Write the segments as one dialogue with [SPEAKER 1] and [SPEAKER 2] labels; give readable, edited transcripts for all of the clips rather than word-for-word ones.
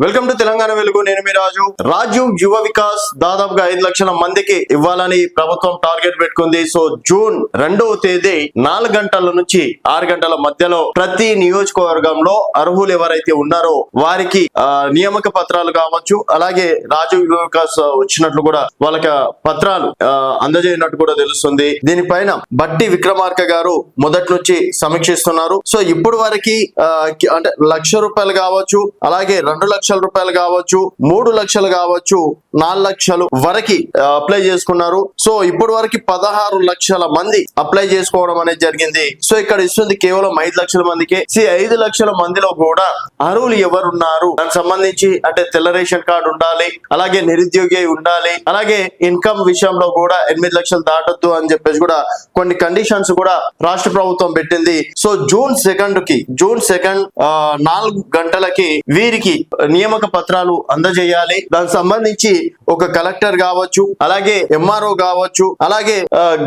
[SPEAKER 1] Welcome to Telangana వెలుగు. నేను మీ రాజు యువ వికాస్ దాదాపుగా 5 లక్షల మందికి ఇవ్వాలని ప్రభుత్వం టార్గెట్ పెట్టుకుంది. సో జూన్ 2వ తేదీ 4 గంటల నుంచి 6 గంటల మధ్యలో ప్రతి నియోజకవర్గంలో అర్హులు ఎవరైతే ఉన్నారో వారికి నియామక పత్రాలు కావచ్చు, అలాగే రాజు యువ వికాస్ వచ్చినట్లు కూడా వాళ్ళకి పత్రాలు అందజేయనట్టు కూడా తెలుస్తుంది. దీనిపైన బట్టి విక్రమార్క గారు మొదటి నుంచి సమీక్షిస్తున్నారు. సో ఇప్పుడు వరకు అంటే ₹1,00,000 కావచ్చు, అలాగే 2 లక్షల రూపాయలు కావచ్చు, 3 లక్షలు కావచ్చు, 4 లక్షలు వరకు అప్లై చేసుకున్నారు. సో ఇప్పుడు వరకు 16 లక్షల మంది అప్లై చేసుకోవడం అనేది జరిగింది. సో ఇక్కడ ఇస్తుంది కేవలం 5 లక్షల మందికే. 5 లక్షల మందిలో కూడా అర్హులు ఎవరున్నారు దానికి సంబంధించి అంటే తెల్ల రేషన్ కార్డు ఉండాలి, అలాగే నిరుద్యోగి ఉండాలి, అలాగే ఇన్కమ్ విషయంలో కూడా 8 లక్షలు దాటొద్దు అని చెప్పేసి కూడా కొన్ని కండిషన్స్ కూడా రాష్ట్ర ప్రభుత్వం పెట్టింది. సో జూన్ 2 4 గంటలకి వీరికి నియామక పత్రాలు అందజేయాలి. దానికి సంబంధించి ఒక కలెక్టర్ కావచ్చు, అలాగే ఎంఆర్ఓ కావచ్చు, అలాగే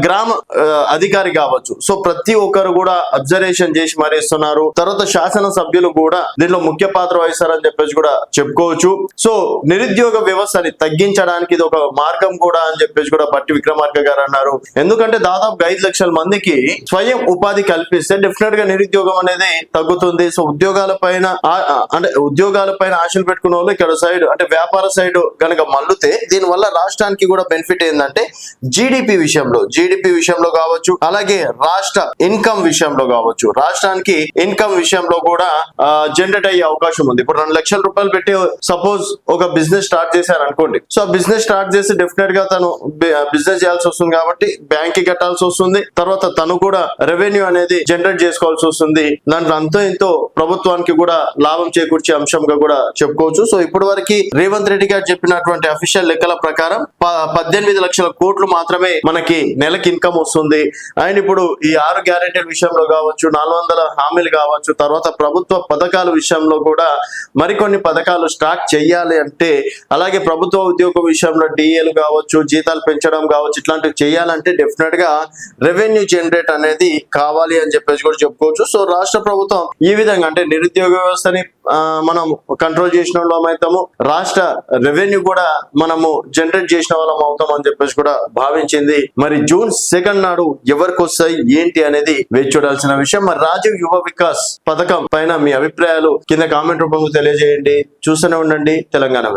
[SPEAKER 1] గ్రామ అధికారి కావచ్చు. సో ప్రతి ఒక్కరు కూడా అబ్జర్వేషన్ చేసి మరిస్తున్నారు. తర్వాత శాసన సభ్యులు కూడా దీనిలో ముఖ్య పాత్ర వహిస్తారని చెప్పేసి కూడా చెప్పుకోవచ్చు. సో నిరుద్యోగ వ్యవస్థని తగ్గించడానికి ఇది ఒక మార్గం కూడా అని చెప్పేసి కూడా బట్టి విక్రమార్క గారు అన్నారు. ఎందుకంటే దాదాపు 5 లక్షల మందికి స్వయం ఉపాధి కల్పిస్తే డెఫినెట్ గా నిరుద్యోగం అనేది తగ్గుతుంది. సో ఉద్యోగాల పైన ఆశలు పెట్టుకున్న వాళ్ళు ఇక్కడ సైడ్ అంటే వ్యాపార సైడ్ కనుక మల్లుతే దీనివల్ల రాష్ట్రానికి కూడా బెనిఫిట్ ఏంటంటే జీడిపి విషయంలో కావచ్చు, అలాగే రాష్ట్ర ఇన్కమ్ విషయంలో కావచ్చు, రాష్ట్రానికి ఇన్కమ్ విషయంలో కూడా జనరేట్ అయ్యే అవకాశం ఉంది. ఇప్పుడు 2 లక్షల రూపాయలు పెట్టి సపోజ్ ఒక బిజినెస్ స్టార్ట్ చేశారు అనుకోండి. సో బిజినెస్ స్టార్ట్ చేసి డెఫినెట్ గా తను బిజినెస్ చేయాల్సి వస్తుంది కాబట్టి బ్యాంక్ కి కట్టాల్సి వస్తుంది. తర్వాత తను కూడా రెవెన్యూ అనేది జనరేట్ చేసుకోవాల్సి వస్తుంది. దాంట్లో అంతో ఇంతో ప్రభుత్వానికి కూడా లాభం చేకూర్చే అంశంగా కూడా చెప్పుకోవచ్చు. సో ఇప్పటి వరకు రేవంత్ రెడ్డి గారు చెప్పినటువంటి అఫీషియల్ లెక్కల ప్రకారం 18 లక్షల కోట్లు మాత్రమే మనకి నెలకి ఇన్కమ్ వస్తుంది. అండ్ ఇప్పుడు ఈ 6 గ్యారెంటీల విషయంలో కావచ్చు, 400 హామీలు కావచ్చు, తర్వాత ప్రభుత్వ పథకాల విషయంలో కూడా మరికొన్ని పథకాలు స్టార్ట్ చేయాలి అంటే, అలాగే ప్రభుత్వ ఉద్యోగ విషయంలో డిఏలు కావచ్చు, జీతాలు పెంచడం కావచ్చు, ఇట్లాంటివి చేయాలంటే డెఫినెట్ గా రెవెన్యూ జనరేట్ అనేది కావాలి అని చెప్పేసి కూడా చెప్పుకోవచ్చు. సో రాష్ట్ర ప్రభుత్వం ఈ విధంగా అంటే నిరుద్యోగ వ్యవస్థని మనం కంట్రోల్ చేసిన వాళ్ళం అవుతాము, రాష్ట్ర రెవెన్యూ కూడా మనము జనరేట్ చేసిన వాళ్ళం అవుతాం అని చెప్పేసి కూడా భావించింది. మరి జూన్ 2 నాడు ఎవరికి వస్తాయి ఏంటి అనేది వేచి చూడాల్సిన విషయం. మరి రాజీవ్ యువ వికాస్ పథకం పైన మీ అభిప్రాయాలు కింద కామెంట్ రూపంలో తెలియజేయండి. చూస్తూనే ఉండండి తెలంగాణ.